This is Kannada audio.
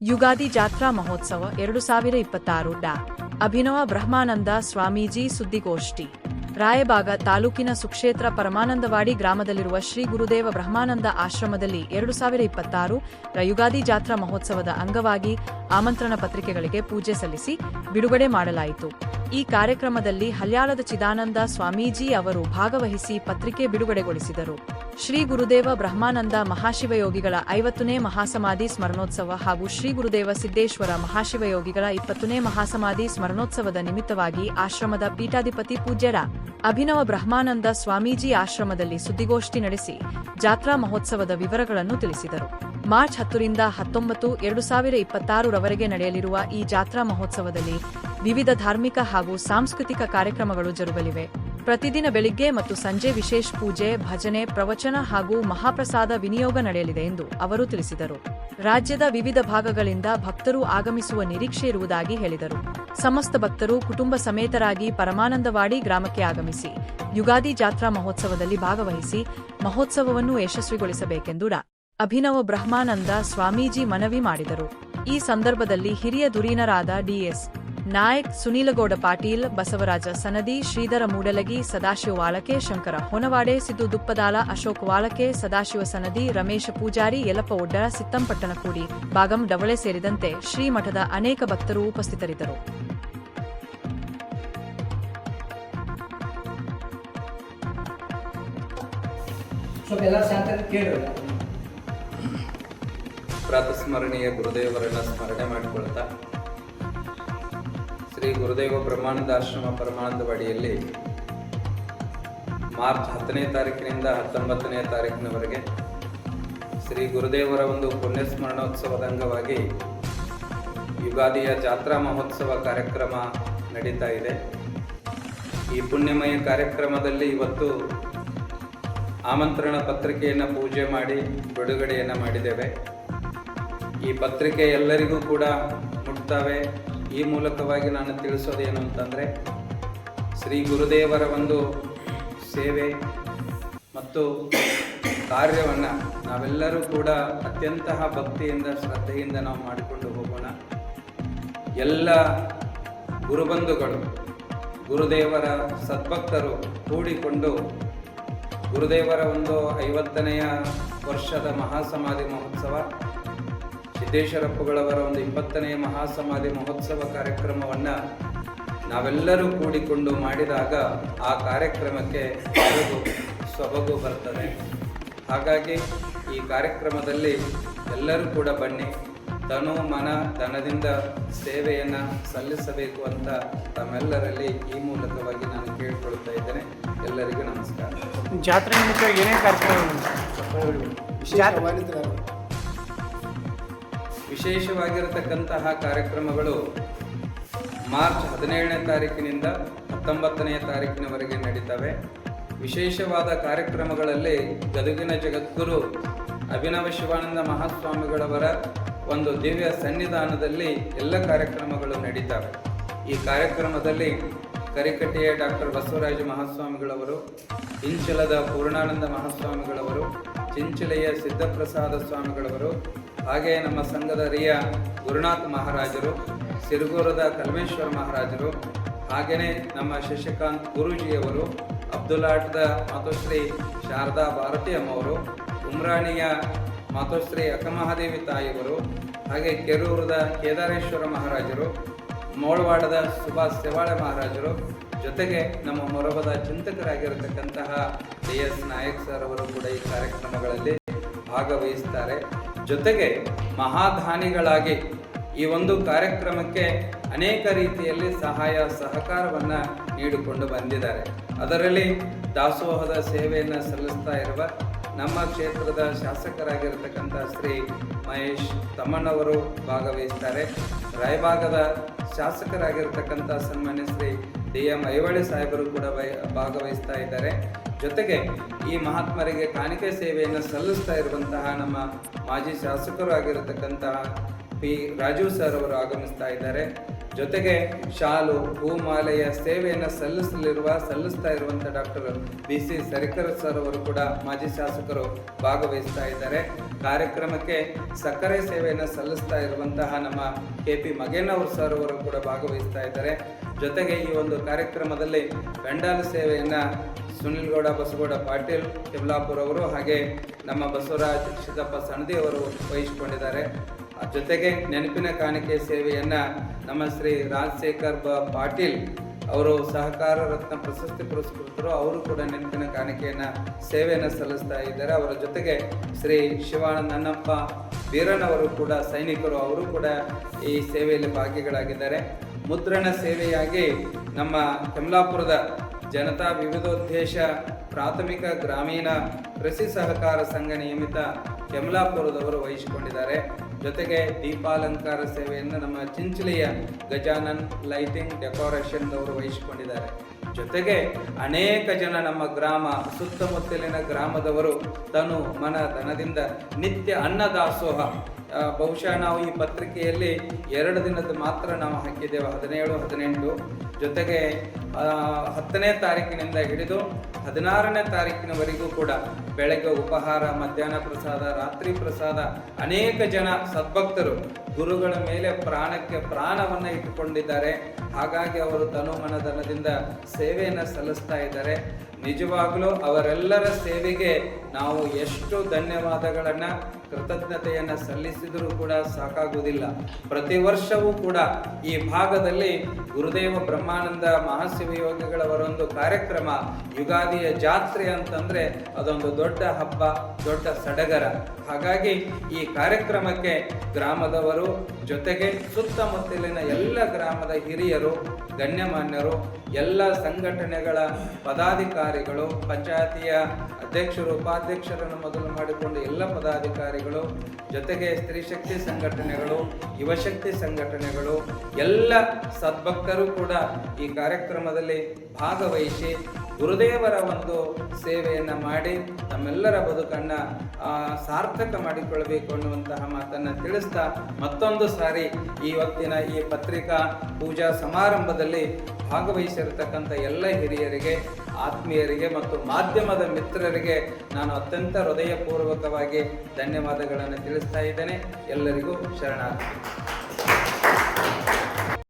ಯುಗಾದಿ ಜಾತ್ರಾ ಮಹೋತ್ಸವ 2026 ಅಭಿನವ ಬ್ರಹ್ಮಾನಂದ ಸ್ವಾಮೀಜಿ ಸುದ್ದಿಗೋಷ್ಠಿ. ರಾಯಬಾಗ ತಾಲೂಕಿನ ಸುಕ್ಷೇತ್ರ ಪರಮಾನಂದವಾಡಿ ಗ್ರಾಮದಲ್ಲಿರುವ ಶ್ರೀ ಗುರುದೇವ ಬ್ರಹ್ಮಾನಂದ ಆಶ್ರಮದಲ್ಲಿ 2026 ಯುಗಾದಿ ಜಾತ್ರಾ ಮಹೋತ್ಸವದ ಅಂಗವಾಗಿ ಆಮಂತ್ರಣ ಪತ್ರಿಕೆಗಳಿಗೆ ಪೂಜೆ ಸಲ್ಲಿಸಿ ಬಿಡುಗಡೆ ಮಾಡಲಾಯಿತು. ಈ ಕಾರ್ಯಕ್ರಮದಲ್ಲಿ ಹಲ್ಯಾಳದ ಚಿದಾನಂದ ಸ್ವಾಮೀಜಿ ಅವರು ಭಾಗವಹಿಸಿ ಪತ್ರಿಕೆ ಬಿಡುಗಡೆಗೊಳಿಸಿದರು. ಶ್ರೀ ಗುರುದೇವ ಬ್ರಹ್ಮಾನಂದ ಮಹಾಶಿವಯೋಗಿಗಳ 50ನೇ ಮಹಾಸಮಾಧಿ ಸ್ಮರಣೋತ್ಸವ ಹಾಗೂ ಶ್ರೀ ಗುರುದೇವ ಸಿದ್ದೇಶ್ವರ ಮಹಾಶಿವಯೋಗಿಗಳ 20ನೇ ಮಹಾಸಮಾಧಿ ಸ್ಮರಣೋತ್ಸವದ ನಿಮಿತ್ತವಾಗಿ ಆಶ್ರಮದ ಪೀಠಾಧಿಪತಿ ಪೂಜ್ಯರ ಅಭಿನವ ಬ್ರಹ್ಮಾನಂದ ಸ್ವಾಮೀಜಿ ಆಶ್ರಮದಲ್ಲಿ ಸುದ್ದಿಗೋಷ್ಠಿ ನಡೆಸಿ ಜಾತ್ರಾ ಮಹೋತ್ಸವದ ವಿವರಗಳನ್ನು ತಿಳಿಸಿದರು. ಮಾರ್ಚ್ 10 ರಿಂದ 19, 2026 ರವರೆಗೆ ನಡೆಯಲಿರುವ ಈ ಜಾತ್ರಾ ಮಹೋತ್ಸವದಲ್ಲಿ ವಿವಿಧ ಧಾರ್ಮಿಕ ಹಾಗೂ ಸಾಂಸ್ಕೃತಿಕ ಕಾರ್ಯಕ್ರಮಗಳು ಜರುಗಲಿವೆ. ಪ್ರತಿದಿನ ಬೆಳಿಗ್ಗೆ ಮತ್ತು ಸಂಜೆ ವಿಶೇಷ ಪೂಜೆ, ಭಜನೆ, ಪ್ರವಚನ ಹಾಗೂ ಮಹಾಪ್ರಸಾದ ವಿನಿಯೋಗ ನಡೆಯಲಿದೆ ಎಂದು ಅವರು ತಿಳಿಸಿದರು. ರಾಜ್ಯದ ವಿವಿಧ ಭಾಗಗಳಿಂದ ಭಕ್ತರು ಆಗಮಿಸುವ ನಿರೀಕ್ಷೆ ಇರುವುದಾಗಿ ಹೇಳಿದರು. ಸಮಸ್ತ ಭಕ್ತರು ಕುಟುಂಬ ಸಮೇತರಾಗಿ ಪರಮಾನಂದವಾಡಿ ಗ್ರಾಮಕ್ಕೆ ಆಗಮಿಸಿ ಯುಗಾದಿ ಜಾತ್ರಾ ಮಹೋತ್ಸವದಲ್ಲಿ ಭಾಗವಹಿಸಿ ಮಹೋತ್ಸವವನ್ನು ಯಶಸ್ವಿಗೊಳಿಸಬೇಕೆಂದು ಅಭಿನವ ಬ್ರಹ್ಮಾನಂದ ಸ್ವಾಮೀಜಿ ಮನವಿ ಮಾಡಿದರು. ಈ ಸಂದರ್ಭದಲ್ಲಿ ಹಿರಿಯ ಧುರೀಣರಾದ ಡಿಎಸ್ ನಾಯಕ್, ಸುನೀಲಗೌಡ ಪಾಟೀಲ್, ಬಸವರಾಜ ಸನದಿ, ಶ್ರೀಧರ ಮೂಡಲಗಿ, ಸದಾಶಿವ ವಾಳಕೆ, ಶಂಕರ ಹೊನವಾಡೆ, ಸಿದ್ದು ದುಪ್ಪದಾಲ, ಅಶೋಕ್ ವಾಳಕೆ, ಸದಾಶಿವ ಸನದಿ, ರಮೇಶ ಪೂಜಾರಿ, ಯಲ್ಲಪ್ಪ ಒಡ್ಡರ, ಸಿತ್ತಂಪಟ್ಟಣಕೂಡಿ, ಬಾಗಂ ಡವಳೆ ಸೇರಿದಂತೆ ಶ್ರೀಮಠದ ಅನೇಕ ಭಕ್ತರು ಉಪಸ್ಥಿತರಿದ್ದರು. ಪ್ರಾತಸ್ಮರಣೀಯ ಗುರುದೇವರನ್ನ ಸ್ಮರಣೆ ಮಾಡಿಕೊಳ್ತಾ ಶ್ರೀ ಗುರುದೇವ ಬ್ರಹ್ಮಾನಂದ ಆಶ್ರಮ ಪರಮಾನಂದವಾಡಿಯಲ್ಲಿ ಮಾರ್ಚ್ 10ನೇ ತಾರೀಕಿನಿಂದ 19ನೇ ತಾರೀಕಿನವರೆಗೆ ಶ್ರೀ ಗುರುದೇವರ ಒಂದು ಪುಣ್ಯ ಸ್ಮರಣೋತ್ಸವದ ಅಂಗವಾಗಿ ಯುಗಾದಿಯ ಜಾತ್ರಾ ಮಹೋತ್ಸವ ಕಾರ್ಯಕ್ರಮ ನಡೀತಾ ಇದೆ. ಈ ಪುಣ್ಯಮಯ ಕಾರ್ಯಕ್ರಮದಲ್ಲಿ ಇವತ್ತು ಆಮಂತ್ರಣ ಪತ್ರಿಕೆಯನ್ನು ಪೂಜೆ ಮಾಡಿ ಬಿಡುಗಡೆಯನ್ನು ಮಾಡಿದ್ದೇವೆ. ಈ ಪತ್ರಿಕೆ ಎಲ್ಲರಿಗೂ ಕೂಡ ಮುಟ್ತವೆ. ಈ ಮೂಲಕವಾಗಿ ನಾನು ತಿಳಿಸೋದೇನು ಅಂತಂದರೆ, ಶ್ರೀ ಗುರುದೇವರ ಒಂದು ಸೇವೆ ಮತ್ತು ಕಾರ್ಯವನ್ನು ನಾವೆಲ್ಲರೂ ಕೂಡ ಅತ್ಯಂತ ಭಕ್ತಿಯಿಂದ ಶ್ರದ್ಧೆಯಿಂದ ನಾವು ಮಾಡಿಕೊಂಡು ಹೋಗೋಣ. ಎಲ್ಲ ಗುರುಬಂಧುಗಳು, ಗುರುದೇವರ ಸದ್ಭಕ್ತರು ಕೂಡಿಕೊಂಡು ಗುರುದೇವರ ಒಂದು 50ನೇ ವರ್ಷದ ಮಹಾಸಮಾಧಿ ಮಹೋತ್ಸವ, ಸಿದ್ದೇಶ್ವರಪ್ಪಗಳವರ ಒಂದು 20ನೇ ಮಹಾಸಮಾಧಿ ಮಹೋತ್ಸವ ಕಾರ್ಯಕ್ರಮವನ್ನು ನಾವೆಲ್ಲರೂ ಕೂಡಿಕೊಂಡು ಮಾಡಿದಾಗ ಆ ಕಾರ್ಯಕ್ರಮಕ್ಕೆ ಸೊಬಗು ಬರ್ತದೆ. ಹಾಗಾಗಿ ಈ ಕಾರ್ಯಕ್ರಮದಲ್ಲಿ ಎಲ್ಲರೂ ಕೂಡ ಬನ್ನಿ, ತನು ಮನ ಧನದಿಂದ ಸೇವೆಯನ್ನು ಸಲ್ಲಿಸಬೇಕು ಅಂತ ತಮ್ಮೆಲ್ಲರಲ್ಲಿ ಈ ಮೂಲಕವಾಗಿ ನಾನು ಕೇಳಿಕೊಳ್ತಾ ಇದ್ದೇನೆ. ಎಲ್ಲರಿಗೂ ನಮಸ್ಕಾರ. ಜಾತ್ರೆ ನಿಮಿತ್ತ ಏನೇ ಕಾರ್ಯಕ್ರಮ ವಿಶೇಷವಾಗಿರತಕ್ಕಂತಹ ಕಾರ್ಯಕ್ರಮಗಳು ಮಾರ್ಚ್ 17ನೇ ತಾರೀಕಿನಿಂದ 19ನೇ ತಾರೀಕಿನವರೆಗೆ ನಡೀತವೆ. ವಿಶೇಷವಾದ ಕಾರ್ಯಕ್ರಮಗಳಲ್ಲಿ ಗದಗಿನ ಜಗದ್ಗುರು ಅಭಿನವ ಶಿವಾನಂದ ಮಹಾಸ್ವಾಮಿಗಳವರ ಒಂದು ದಿವ್ಯ ಸನ್ನಿಧಾನದಲ್ಲಿ ಎಲ್ಲ ಕಾರ್ಯಕ್ರಮಗಳು ನಡೀತವೆ. ಈ ಕಾರ್ಯಕ್ರಮದಲ್ಲಿ ಕರಿಕಟ್ಟೆಯ ಡಾಕ್ಟರ್ ಬಸವರಾಜ ಮಹಾಸ್ವಾಮಿಗಳವರು, ಇಂಚಲದ ಪೂರ್ಣಾನಂದ ಮಹಾಸ್ವಾಮಿಗಳವರು, ಚಿಂಚಲೆಯ ಸಿದ್ದಪ್ರಸಾದ ಸ್ವಾಮಿಗಳವರು, ಹಾಗೆಯೇ ನಮ್ಮ ಸಂಘದ ರಿಯ ಗುರುನಾಥ್ ಮಹಾರಾಜರು, ಸಿರುಗೂರದ ಕಲ್ಮೇಶ್ವರ ಮಹಾರಾಜರು, ಹಾಗೆಯೇ ನಮ್ಮ ಶಶಿಕಾಂತ್ ಗುರೂಜಿಯವರು, ಅಬ್ದುಲ್ಲಾಟದ ಮಾತೋಶ್ರೀ ಶಾರದಾ ಭಾರತಿ ಅಮ್ಮವರು, ಉಮ್ರಾಣಿಯ ಮಾತೋಶ್ರೀ ಅಕ್ಕಮಹಾದೇವಿ ತಾಯಿಯವರು, ಹಾಗೆ ಕೆರೂರದ ಕೇದಾರೇಶ್ವರ ಮಹಾರಾಜರು, ಮೋಳವಾಡದ ಸುಭಾಷ್ ಸೆವಾಳೆ ಮಹಾರಾಜರು, ಜೊತೆಗೆ ನಮ್ಮ ಮೊರಬದ ಚಿಂತಕರಾಗಿರತಕ್ಕಂತಹ ಡಿ.ಎಸ್. ನಾಯಕ್ ಸರ್ ಅವರು ಕೂಡ ಈ ಕಾರ್ಯಕ್ರಮಗಳಲ್ಲಿ ಭಾಗವಹಿಸ್ತಾರೆ. ಜೊತೆಗೆ ಮಹಾದಾನಿಗಳಾಗಿ ಈ ಒಂದು ಕಾರ್ಯಕ್ರಮಕ್ಕೆ ಅನೇಕ ರೀತಿಯಲ್ಲಿ ಸಹಾಯ ಸಹಕಾರವನ್ನು ನೀಡಿಕೊಂಡು ಬಂದಿದ್ದಾರೆ. ಅದರಲ್ಲಿ ದಾಸೋಹದ ಸೇವೆಯನ್ನು ಸಲ್ಲಿಸ್ತಾ ಇರುವ ನಮ್ಮ ಕ್ಷೇತ್ರದ ಶಾಸಕರಾಗಿರತಕ್ಕಂಥ ಶ್ರೀ ಮಹೇಶ್ ತಮ್ಮಣ್ಣವರು ಭಾಗವಹಿಸ್ತಾರೆ. ರಾಯಬಾಗದ ಶಾಸಕರಾಗಿರ್ತಕ್ಕಂಥ ಸನ್ಮಾನ್ಯ ಶ್ರೀ ಡಿ.ಎಂ. ಐವಳಿ ಸಾಹೇಬರು ಕೂಡ ಭಾಗವಹಿಸ್ತಾ ಇದ್ದಾರೆ. ಜೊತೆಗೆ ಈ ಮಹಾತ್ಮರಿಗೆ ಕಾಣಿಕೆ ಸೇವೆಯನ್ನು ಸಲ್ಲಿಸ್ತಾ ಇರುವಂತಹ ನಮ್ಮ ಮಾಜಿ ಶಾಸಕರು ಆಗಿರತಕ್ಕಂತಹ ಪಿ. ರಾಜೀವ್ ಸರ್ ಅವರು ಆಗಮಿಸ್ತಾ ಇದ್ದಾರೆ. ಜೊತೆಗೆ ಶಾಲು ಹೂಮಾಲೆಯ ಸೇವೆಯನ್ನು ಸಲ್ಲಿಸ್ತಾ ಇರುವಂಥ ಡಾಕ್ಟರ್ BC ಸರಿಕರ್ ಸರ್ ಅವರು ಕೂಡ ಮಾಜಿ ಶಾಸಕರು ಭಾಗವಹಿಸ್ತಾ ಇದ್ದಾರೆ. ಕಾರ್ಯಕ್ರಮಕ್ಕೆ ಸಕ್ಕರೆ ಸೇವೆಯನ್ನು ಸಲ್ಲಿಸ್ತಾ ಇರುವಂತಹ ನಮ್ಮ KP ಮಗೇನವ್ರ ಸರ್ ಅವರು ಕೂಡ ಭಾಗವಹಿಸ್ತಾ ಇದ್ದಾರೆ. ಜೊತೆಗೆ ಈ ಒಂದು ಕಾರ್ಯಕ್ರಮದಲ್ಲಿ ಪೆಂಡಾಲ್ ಸೇವೆಯನ್ನು ಸುನಿಲ್ ಗೌಡ ಬಸಗೌಡ ಪಾಟೀಲ್ ಕೆಮ್ಲಾಪುರ್ ಅವರು ಹಾಗೆ ನಮ್ಮ ಬಸವರಾಜ್ ಸಿದ್ದಪ್ಪ ಸಣದಿ ಅವರು ವಹಿಸಿಕೊಂಡಿದ್ದಾರೆ. ಜೊತೆಗೆ ನೆನಪಿನ ಕಾಣಿಕೆ ಸೇವೆಯನ್ನು ನಮ್ಮ ಶ್ರೀ ರಾಜಶೇಖರ್ ಪಾಟೀಲ್ ಅವರು ಸಹಕಾರ ರತ್ನ ಪ್ರಶಸ್ತಿ ಪುರಸ್ಕೃತರು, ಅವರು ಕೂಡ ನೆನಪಿನ ಕಾಣಿಕೆಯನ್ನು ಸೇವೆಯನ್ನು ಸಲ್ಲಿಸ್ತಾ ಇದ್ದಾರೆ. ಅವರ ಜೊತೆಗೆ ಶ್ರೀ ಶಿವಾನಂದ ನನ್ನಪ್ಪ ಬೀರಣ್ಣವರು ಕೂಡ ಸೈನಿಕರು, ಅವರು ಕೂಡ ಈ ಸೇವೆಯಲ್ಲಿ ಭಾಗಿಗಳಾಗಿದ್ದಾರೆ. ಮುದ್ರಣ ಸೇವೆಯಾಗಿ ನಮ್ಮ ಕೆಮ್ಲಾಪುರದ ಜನತಾ ವಿವಿಧೋದ್ದೇಶ ಪ್ರಾಥಮಿಕ ಗ್ರಾಮೀಣ ಕೃಷಿ ಸಹಕಾರ ಸಂಘ ನಿಯಮಿತ ಕೆಮ್ಲಾಪುರದವರು ವಹಿಸಿಕೊಂಡಿದ್ದಾರೆ. ಜೊತೆಗೆ ದೀಪಾಲಂಕಾರ ಸೇವೆಯನ್ನು ನಮ್ಮ ಚಿಂಚಲಿಯ ಗಜಾನನ್ ಲೈಟಿಂಗ್ ಡೆಕೋರೇಷನ್ ಅವರು ವಹಿಸಿಕೊಂಡಿದ್ದಾರೆ. ಜೊತೆಗೆ ಅನೇಕ ಜನ ನಮ್ಮ ಗ್ರಾಮ ಸುತ್ತಮುತ್ತಲಿನ ಗ್ರಾಮದವರು ತನು ಮನ ಧನದಿಂದ ನಿತ್ಯ ಅನ್ನದಾಸೋಹ, ಬಹುಶಃ ನಾವು ಈ ಪತ್ರಿಕೆಯಲ್ಲಿ 2 ದಿನದ ಮಾತ್ರ ನಾವು ಹಾಕಿದ್ದೇವೆ, 17, 18. ಜೊತೆಗೆ 10ನೇ ತಾರೀಕಿನಿಂದ ಹಿಡಿದು 16ನೇ ತಾರೀಕಿನವರೆಗೂ ಕೂಡ ಬೆಳಗ್ಗೆ ಉಪಹಾರ, ಮಧ್ಯಾಹ್ನ ಪ್ರಸಾದ, ರಾತ್ರಿ ಪ್ರಸಾದ. ಅನೇಕ ಜನ ಸದ್ಭಕ್ತರು ಗುರುಗಳ ಮೇಲೆ ಪ್ರಾಣಕ್ಕೆ ಪ್ರಾಣವನ್ನು ಇಟ್ಟುಕೊಂಡಿದ್ದಾರೆ. ಹಾಗಾಗಿ ಅವರು ತನು ಮನಧನದಿಂದ ಸೇವೆಯನ್ನು ಸಲ್ಲಿಸ್ತಾ ಇದ್ದಾರೆ. ನಿಜವಾಗಲೂ ಅವರೆಲ್ಲರ ಸೇವೆಗೆ ನಾವು ಎಷ್ಟು ಧನ್ಯವಾದಗಳನ್ನು ಕೃತಜ್ಞತೆಯನ್ನು ಸಲ್ಲಿಸಿದರೂ ಕೂಡ ಸಾಕಾಗುವುದಿಲ್ಲ. ಪ್ರತಿ ವರ್ಷವೂ ಕೂಡ ಈ ಭಾಗದಲ್ಲಿ ಗುರುದೇವ ಬ್ರಹ್ಮಾನಂದ ಮಹಾಶಿವಯೋಗಿಗಳವರೊಂದು ಕಾರ್ಯಕ್ರಮ, ಯುಗಾದಿಯ ಜಾತ್ರೆ ಅಂತಂದರೆ ಅದೊಂದು ದೊಡ್ಡ ಹಬ್ಬ, ದೊಡ್ಡ ಸಡಗರ. ಹಾಗಾಗಿ ಈ ಕಾರ್ಯಕ್ರಮಕ್ಕೆ ಗ್ರಾಮದವರು ಜೊತೆಗೆ ಸುತ್ತಮುತ್ತಲಿನ ಎಲ್ಲ ಗ್ರಾಮದ ಹಿರಿಯರು, ಗಣ್ಯಮಾನ್ಯರು, ಎಲ್ಲ ಸಂಘಟನೆಗಳ ಪದಾಧಿಕಾರಿಗಳು, ಪಂಚಾಯತಿಯ ಅಧ್ಯಕ್ಷರು, ಉಪಾಧ್ಯಕ್ಷರನ್ನು ಮೊದಲು ಮಾಡಿಕೊಂಡು ಎಲ್ಲ ಪದಾಧಿಕಾರಿಗಳು, ಜೊತೆಗೆ ಸ್ತ್ರೀ ಶಕ್ತಿ ಸಂಘಟನೆಗಳು, ಯುವಶಕ್ತಿ ಸಂಘಟನೆಗಳು, ಎಲ್ಲ ಸದ್ಭಕ್ತರು ಕೂಡ ಈ ಕಾರ್ಯಕ್ರಮದಲ್ಲಿ ಭಾಗವಹಿಸಿ ಗುರುದೇವರ ಒಂದು ಸೇವೆಯನ್ನು ಮಾಡಿ ತಮ್ಮೆಲ್ಲರ ಬದುಕನ್ನು ಸಾರ್ಥಕ ಮಾಡಿಕೊಳ್ಳಬೇಕು ಅನ್ನುವಂತಹ ಮಾತನ್ನು ತಿಳಿಸ್ತಾ ಮತ್ತೊಂದು ಸಾರಿ ಇವತ್ತಿನ ಈ ಪತ್ರಿಕಾ ಪೂಜಾ ಸಮಾರಂಭದಲ್ಲಿ ಭಾಗವಹಿಸಿರತಕ್ಕಂಥ ಎಲ್ಲ ಹಿರಿಯರಿಗೆ, ಆತ್ಮೀಯರಿಗೆ ಮತ್ತು ಮಾಧ್ಯಮದ ಮಿತ್ರರಿಗೆ ನಾನು ಅತ್ಯಂತ ಹೃದಯಪೂರ್ವಕವಾಗಿ ಧನ್ಯವಾದಗಳನ್ನು ತಿಳಿಸ್ತಾ ಇದ್ದೇನೆ. ಎಲ್ಲರಿಗೂ ಶರಣಾರ್ಥಿ.